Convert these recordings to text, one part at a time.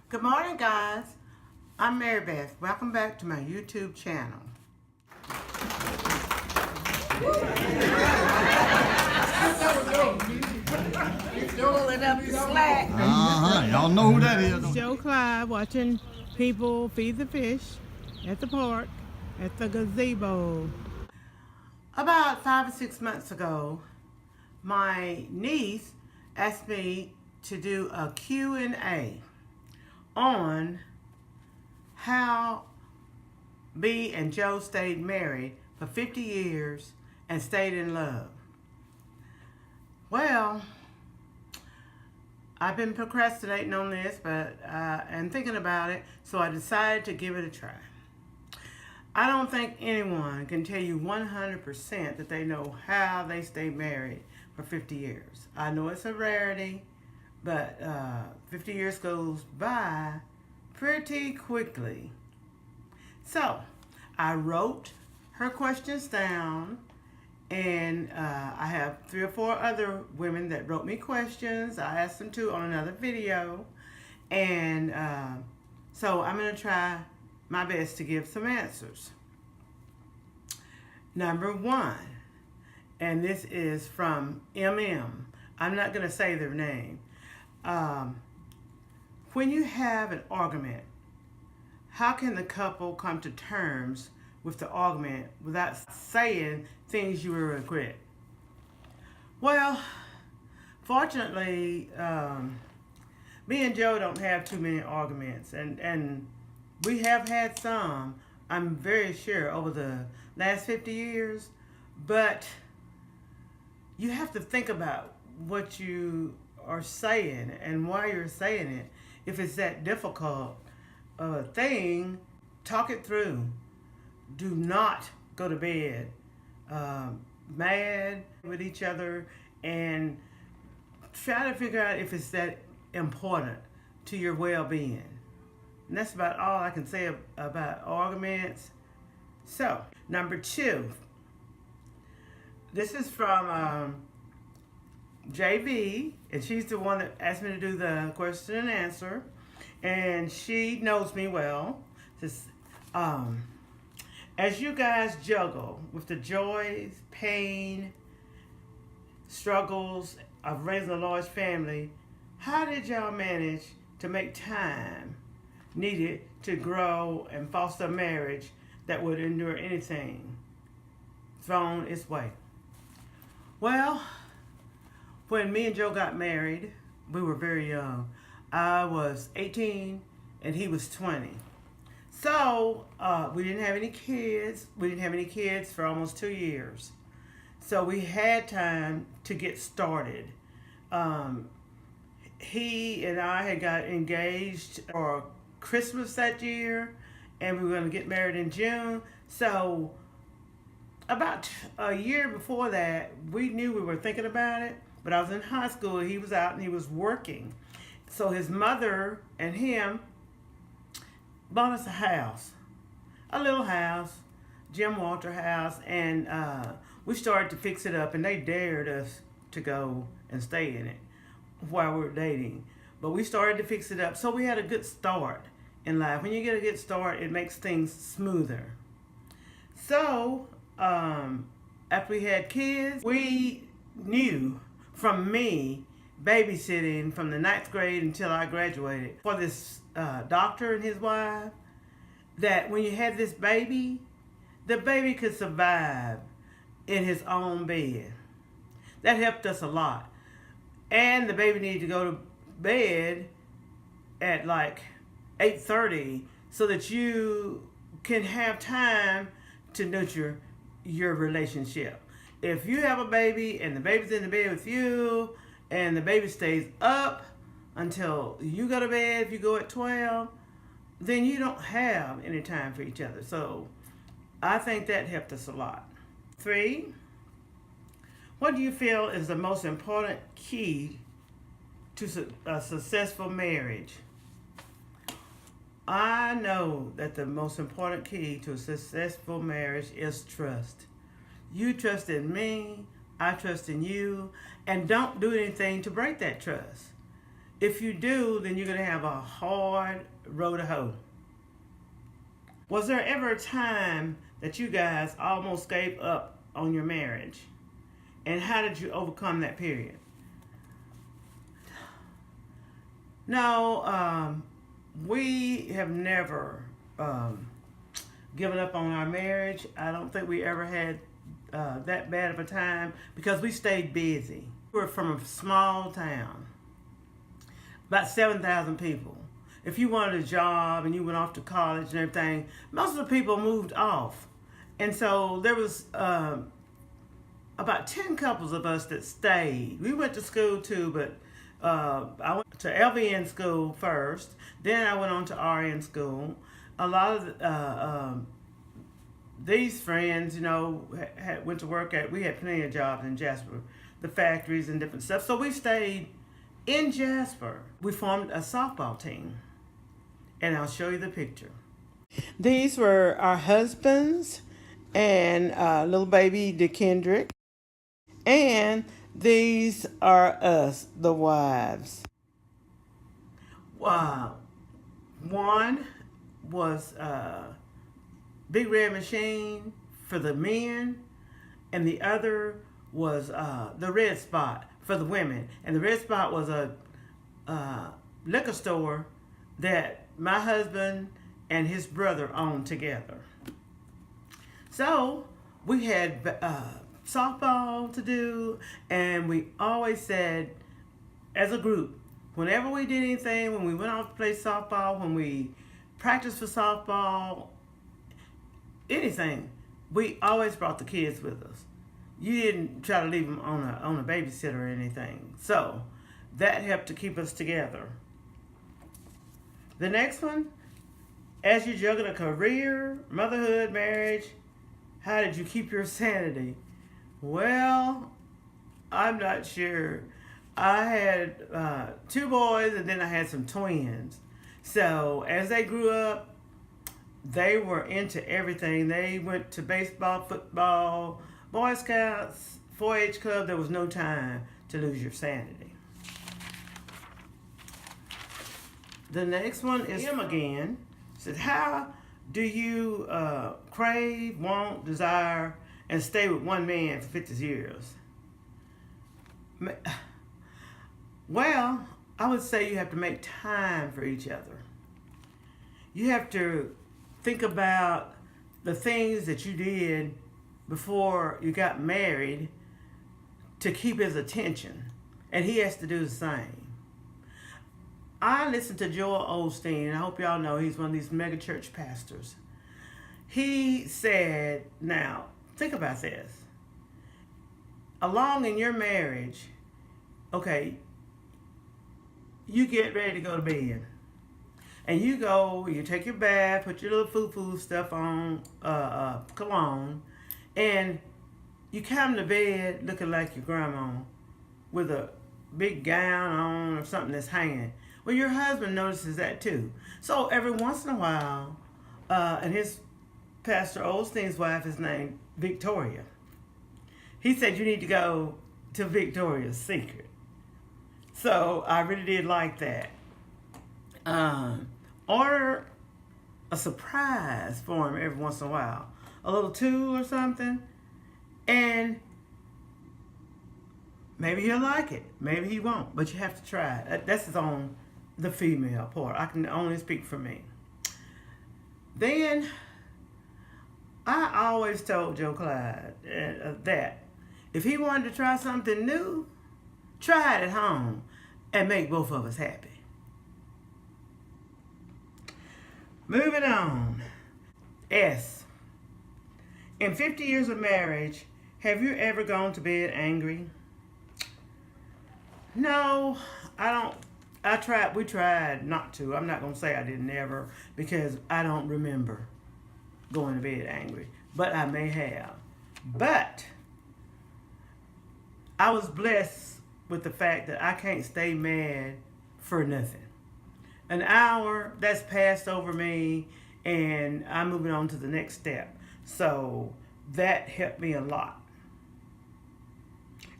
Good morning, guys. I'm Mary Beth. Welcome back to my YouTube channel. Pulling up the slack. Y'all know who that is. Joe Clyde watching people feed the fish at the park, at the gazebo. About 5 or 6 months ago, my niece asked me to do a Q&A on how B and Joe stayed married for 50 years and stayed in love. Well, I've been procrastinating on this, and thinking about it, so I decided to give it a try. I don't think anyone can tell you 100% that they know how they stay married for 50 years. I know it's a rarity, but 50 years goes by pretty quickly. So, I wrote her questions down, and I have 3 or 4 other women that wrote me questions. I asked them to on another video, and so I'm going to try my best to give some answers. Number 1, and this is from MM. I'm not going to say their name. When you have an argument, how can the couple come to terms with the argument without saying things you will regret? Well, fortunately, me and Joe don't have too many arguments, and we have had some, I'm very sure, over the last 50 years, but you have to think about what you are saying and why you're saying it. If it's that difficult thing, talk it through. Do not go to bed mad with each other, and try to figure out if it's that important to your well-being. And that's about all I can say about arguments. So, number 2. This is from JB, and she's the one that asked me to do the question and answer. And she knows me well. As you guys juggle with the joys, pain, struggles of raising a large family, how did y'all manage to make time needed to grow and foster a marriage that would endure anything thrown its way? Well, when me and Joe got married, we were very young. I was 18 and he was 20. So we didn't have any kids. We didn't have any kids for almost 2 years. So we had time to get started. He and I had got engaged for Christmas that year, and we were going to get married in June. So about a year before that, we knew we were thinking about it, but I was in high school, he was out and he was working. So his mother and him bought us a house, a little house, Jim Walter house, and we started to fix it up, and they dared us to go and stay in it while we were dating. But we started to fix it up, so we had a good start in life. When you get a good start, it makes things smoother. So after we had kids, we knew from me babysitting from the 9th grade until I graduated for this doctor and his wife, that when you had this baby, the baby could survive in his own bed. That helped us a lot. And the baby needed to go to bed at like 8:30 so that you can have time to nurture your relationship. If you have a baby and the baby's in the bed with you and the baby stays up until you go to bed, if you go at 12, then you don't have any time for each other. So I think that helped us a lot. 3, what do you feel is the most important key to a successful marriage? I know that the most important key to a successful marriage is trust. You trust in me, I trust in you, and don't do anything to break that trust. If you do, then you're going to have a hard road to hoe. Was there ever a time that you guys almost gave up on your marriage? And how did you overcome that period? No, we have never given up on our marriage. I don't think we ever had that bad of a time because we stayed busy. We were from a small town, about 7,000 people. If you wanted a job and you went off to college and everything, most of the people moved off. And so there was about 10 couples of us that stayed. We went to school too, but I went to LVN school first. Then I went on to RN school. A lot of these friends, you know, went to work at, we had plenty of jobs in Jasper, the factories and different stuff. So we stayed in Jasper. We formed a softball team. And I'll show you the picture. These were our husbands and little baby DeKendrick. And these are us, the wives. One was Big Red Machine for the men, and the other was the Red Spot for the women. And the Red Spot was a liquor store that my husband and his brother owned together. So we had softball to do, and we always said, as a group, whenever we did anything, when we went off to play softball, when we practiced for softball, anything, we always brought the kids with us. You didn't try to leave them on a babysitter or anything. So that helped to keep us together. The next one, as you juggle a career, motherhood, marriage, how did you keep your sanity? Well, I'm not sure. I had 2 boys and then I had some twins. So as they grew up, they were into everything. They went to baseball, football, Boy Scouts, 4-H club. There was no time to lose your sanity. The next one is him again. It said, how do you crave, want, desire, and stay with one man for 50 years? Well, I would say you have to make time for each other. You have to think about the things that you did before you got married to keep his attention. And he has to do the same. I listen to Joel Osteen. I hope y'all know he's one of these megachurch pastors. He said, now, think about this. Along in your marriage, okay, you get ready to go to bed. And you go, you take your bath, put your little foo-foo stuff on, cologne, and you come to bed looking like your grandma with a big gown on or something that's hanging. Well, your husband notices that too. So every once in a while, and his Pastor Osteen's wife is named Victoria. He said you need to go to Victoria's Secret. So I really did like that. Order a surprise for him every once in a while. A little tool or something. And maybe he'll like it. Maybe he won't. But you have to try it. That's on the female part. I can only speak for me. Then, I always told Joe Clyde that if he wanted to try something new, try it at home and make both of us happy. Moving on. S. In 50 years of marriage, have you ever gone to bed angry? No, I don't. We tried not to. I'm not going to say I didn't ever because I don't remember going to bed angry. But I may have. But I was blessed with the fact that I can't stay mad for nothing. An hour, that's passed over me, and I'm moving on to the next step. So that helped me a lot.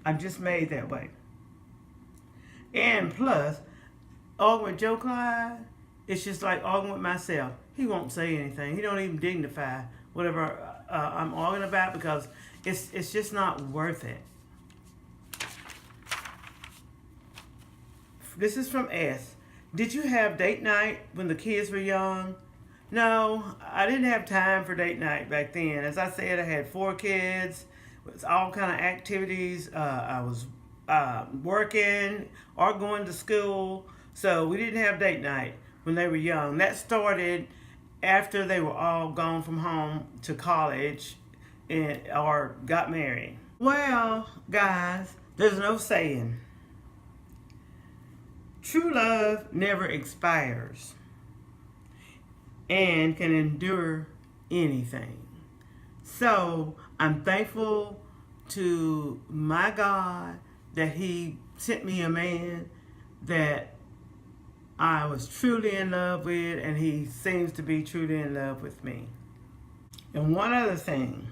I'm just made that way. And plus, arguing with Joe Clyde, it's just like arguing with myself. He won't say anything. He don't even dignify whatever I'm arguing about, because it's just not worth it. This is from S. Did you have date night when the kids were young? No, I didn't have time for date night back then. As I said, I had 4 kids. It was all kind of activities. I was working or going to school, so we didn't have date night when they were young. That started after they were all gone from home to college or got married. Well, guys, there's no saying. True love never expires and can endure anything. So I'm thankful to my God that He sent me a man that I was truly in love with, and he seems to be truly in love with me. And one other thing,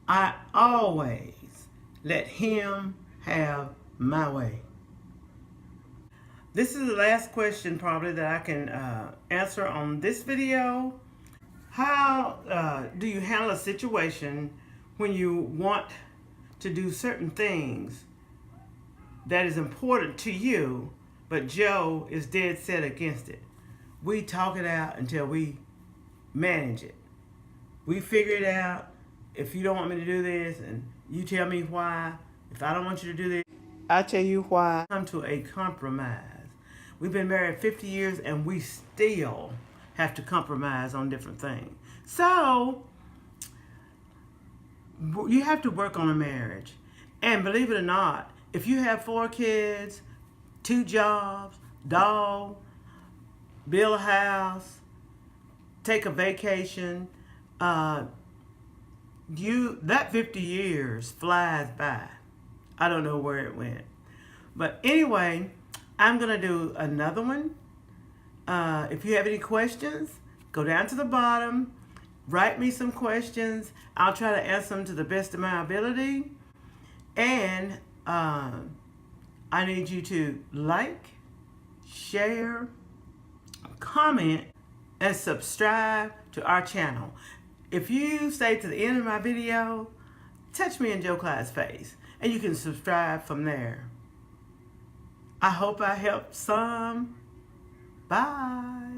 I always let Him have my way. This is the last question probably that I can answer on this video. How do you handle a situation when you want to do certain things that is important to you, but Joe is dead set against it? We talk it out until we manage it. We figure it out. If you don't want me to do this, and you tell me why. If I don't want you to do this, I tell you why. Come to a compromise. We've been married 50 years and we still have to compromise on different things. So you have to work on a marriage. And believe it or not, if you have 4 kids, 2 jobs, dog, build a house, take a vacation, that 50 years flies by. I don't know where it went. But anyway, I'm going to do another one. If you have any questions, go down to the bottom, write me some questions. I'll try to answer them to the best of my ability. And I need you to like, share, comment, and subscribe to our channel. If you stay to the end of my video, touch me in Joe Clyde's face, and you can subscribe from there. I hope I helped some. Bye.